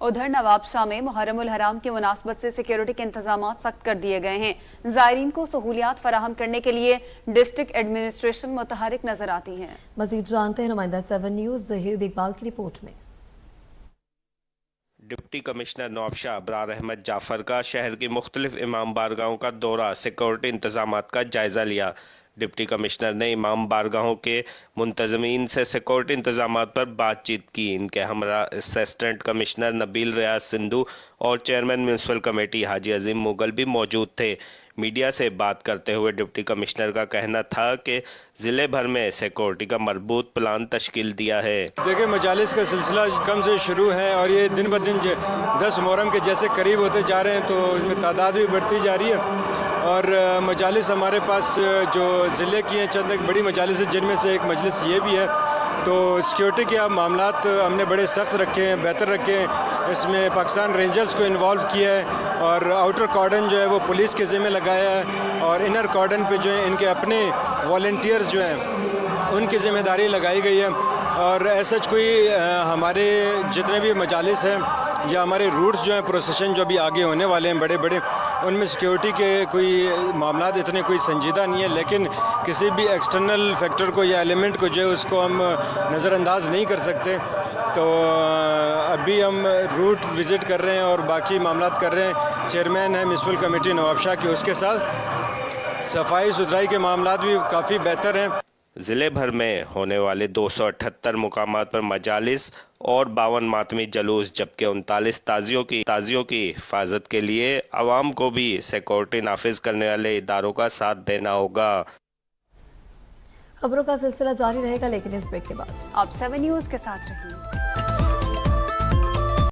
उधर नवाबशाह में मुहर्रम उल हराम की मुनासबत से सिक्योरिटी के इंतजाम सख्त कर दिए गए हैं। ज़ायरीन को सहूलियात फराहम करने के लिए डिस्ट्रिक्ट एडमिनिस्ट्रेशन मुतहरिक नजर आती है। मजीद जानते हैं नुमाइंदा 7 न्यूज़ ज़हीर इकबाल की रिपोर्ट में। डिप्टी कमिश्नर नवाबशाह अबरार अहमद जाफर का शहर की मुख्तलिफ इमाम बारगाहों का दौरा सिक्योरिटी इंतजामात का जायज़ा लिया। डिप्टी कमिश्नर ने इमाम बारगाहों के मुंतज़मीन से सिक्योरिटी इंतजामात पर बातचीत की। इनके हमरा असिस्टेंट कमिश्नर नबील रियाज सिंधु और चेयरमैन म्यूनसिपल कमेटी हाजी अजीम मुगल भी मौजूद थे। मीडिया से बात करते हुए डिप्टी कमिश्नर का कहना था कि ज़िले भर में सिक्योरिटी का मरबूत प्लान तश्कील दिया है। देखिए, मजालिस का सिलसिला कम से शुरू है और ये दिन ब दिन 10 मुहर्रम के जैसे करीब होते जा रहे हैं, तो इसमें तादाद भी बढ़ती जा रही है। और मजालिस हमारे पास जो ज़िले की हैं, चंद एक बड़ी मजालिस है जिनमें से एक मजलिस ये भी है। तो सिक्योरिटी के अब मामलात हमने बड़े सख्त रखे हैं, बेहतर रखे हैं। इसमें पाकिस्तान रेंजर्स को इन्वॉल्व किया है और आउटर कॉर्डन जो है वो पुलिस के ज़िम्मे लगाया है और इनर कॉर्डन पे जो है इनके अपने वॉलंटियर्स जो हैं उनकी ज़िम्मेदारी लगाई गई है। और ऐसा कोई हमारे जितने भी मजालिस हैं या हमारे रूट्स जो हैं प्रोसेशन जो भी आगे होने वाले हैं बड़े बड़े, उनमें सिक्योरिटी के कोई मामलात इतने कोई संजीदा नहीं है, लेकिन किसी भी एक्सटर्नल फैक्टर को या एलिमेंट को जो है उसको हम नज़रअंदाज नहीं कर सकते। तो अभी हम रूट विज़िट कर रहे हैं और बाकी मामलात कर रहे हैं। चेयरमैन है म्यूनसिपल कमेटी नवाबशाह की, उसके साथ सफाई सुथराई के मामलात भी काफ़ी बेहतर हैं। ज़िले भर में होने वाले 278 मुकामात पर मजालिस और 52 मातमी जलूस जबकि 39 ताजियों की हिफाजत के लिए आवाम को भी सिक्योरिटी नाफिज करने वाले इदारों का साथ देना होगा। खबरों का सिलसिला जारी रहेगा लेकिन इस ब्रेक के बाद आप 7 न्यूज़ के साथ रहेंगे।